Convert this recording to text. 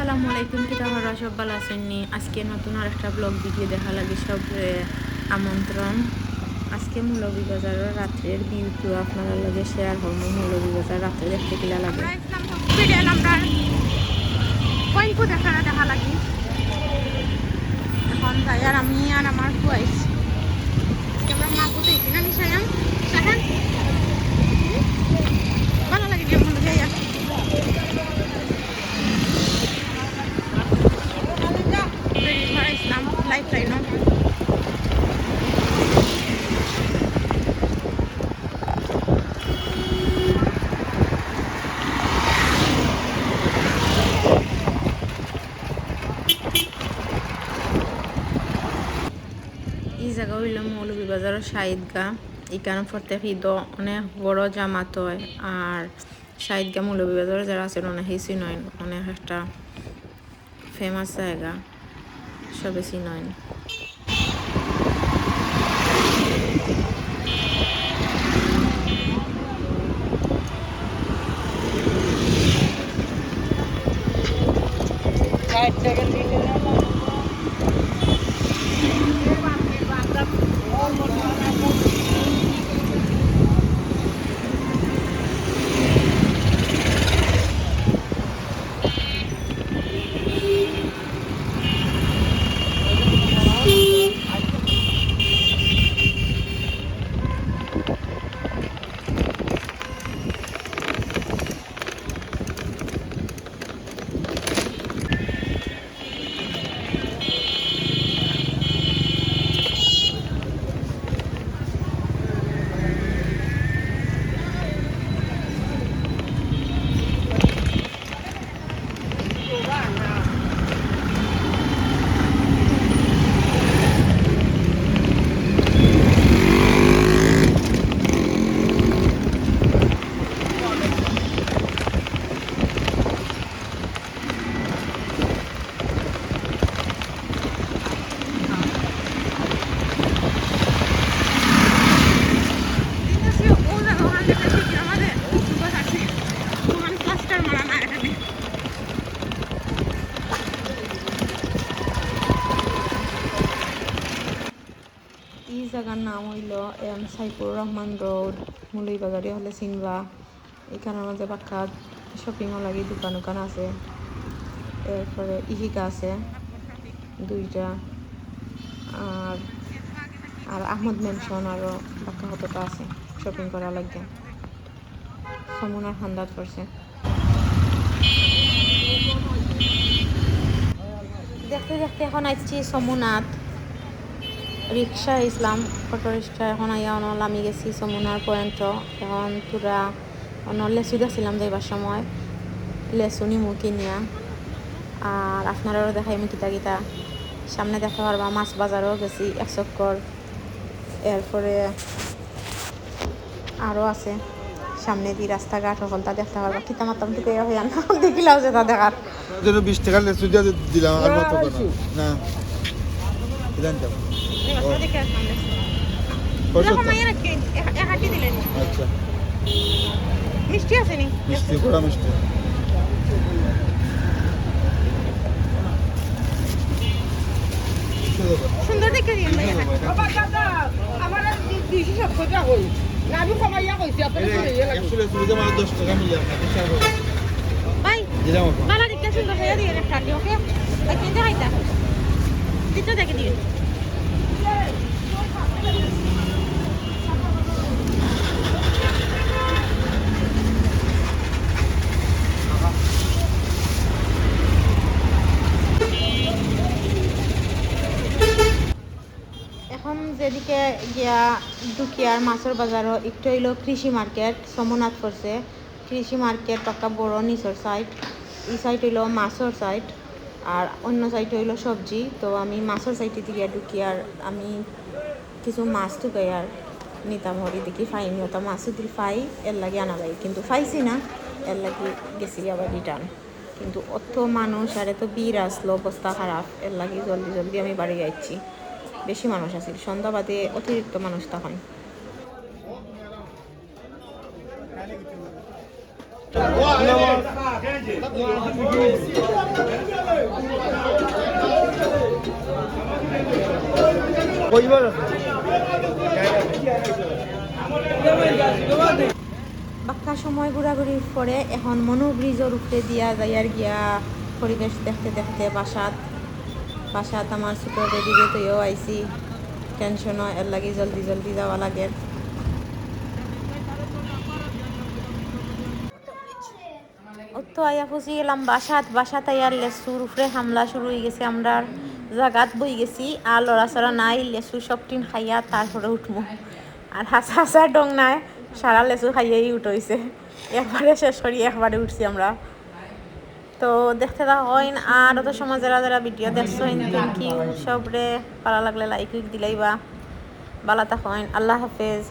আসসালামু আলাইকুম, কিতা হরা সব ভালো আছেননি? আজকে নতুন আর একটা ব্লগ ভিডিও দেখা লাগে সব আমন্ত্রণ। আজকে মৌলভীবাজারের রাত্রের ভিউটো আপনারা লগে শেয়ার হবো। মৌলভীবাজার রাত্রে দেখতে কিলা লাগে দেখা লাগি এখন যাই। আর আমি আর আমার খুয়াইছি আমরা মা কোথায় না নিশায়াম সাহান ভালো লাগে আমার লগে ইসলাম লাইফ লাইন এই জায়গা হইল মৌলভীবাজারের শাহিদগা। এখানে প্রত্যেক ঈদ অনেক বড় জামাত হয়। আর শাহিদগা মৌলভীবাজারে যারা আছে অনেক হেসি নয়, অনেক একটা ফেমাস জায়গা, সবে চিনয়। এই জায়গার নাম হইল সাইফুর রহমান রোড। মৌলভীবাজারে হলে চিনবা। এখানের মধ্যে পাক্কা শপিংও লাগে, দোকান দোকান আছে। এরপরে ইহিকা আছে দুইটা, আর আর আহমদ মেনশন আরও পাক্কা কতটা আছে শপিং করা লাগে। সমুনার হান্দাত করছে দেখতে দেখতে। এখন আসছি সমুনাথ, রিক্সা ইসলাম অটো রিক্সা। এখন আইয়া আমি গেছি সমুনার পয়েন্ট। এখন তোরা লেসু দেখছিলাম যাইবার সময়, লেসু নিমু কিনিয়া। আর আপনারাও দেখাই আমি কিতা কিতা সামনে দেখতে পারবা। মাছ বাজারও গেছি এক চক্কর। এরপরে আরও আছে সামনে দিয়ে রাস্তাঘাট হলতা দেখতে পারবা। কিতা মাতাম তো হইয়া না দেখিলাও যে তা দেখার 20 টাকা লেসু দিলাম আর মতো না আচ্ছা মিষ্টি আছে নি? মিষ্টি পুরা মিষ্টি। সুন্দর দেখে দিন ভাই। আমার 270 টাকা হই না, আমি কমাইয়া কইছি আপনাদের ইয়ে লাগে। 100 লেসু দিতে মানে 10 টাকা মিলে ভাই দিলাম আপা। বালা দেখতে সুন্দর হয়ে দিয়ে একটা ওকে ভাই কিনতে হাইতা দিতে দেখে দিন। এখন যেদিকে গিয়া দুকিয়ার মাছের বাজারও একটু হইল কৃষি মার্কেট সমনাথ করছে। কৃষি মার্কেট পাক্কা বড় নিচর সাইড, এই সাইড হইল মাছের সাইড আর অন্য সাইড হইল সবজি। তো আমি মাছের সাইডে দিকে ঢুকি আর আমি কিছু মাছ ঢুকাই আর নিতাম হরি দেখি ফাইনি ওটা মাছ দিল ফাই এর লাগে আনা লাগে, কিন্তু ফাইছি না এর লাগে গেছি আবার রিটার্ন। কিন্তু অত মানুষ আর এত ভিড় আসলো, অবস্থা খারাপ। এর লাগে জলদি জলদি আমি বাড়ি যাচ্ছি। বেশি মানুষ আছে, সন্ধ্যা বাদে অতিরিক্ত মানুষ তখন। বাক্কা সময় ঘোরাঘুরির পরে এখন মনু ব্রিজের উপরে দিয়া যাই আর গিয়া পরিবেশ দেখতে দেখতে বাসাত আমার ছোট বেবিরে তৈও আইসি টেনশনও এর লাগি জলদি জলদি যাওয়া লাগে। তো আয়া ফুসি গেলাম বাসাত আইয়ার লেসুর উপরে হামলা শুরু হয়ে গেছে। আমরা জাগাত বই গেছি আর লড়াচড়া নাই, লেসু সব টিন খাইয়া তারপরে উঠমু। আর হাসা ডং নাই, সারা লেসু খাইয়েই উঠইছে, একবারে শেষ করি একবারে উঠছি আমরা। তো দেখতে থাকেন আর অত সময় যারা যারা ভিডিও দেখছেন থ্যাংক ইউ সবরে। ভালো লাগলে লাইক দিলাইবা। ভালো থাকেন, আল্লাহ হাফেজ।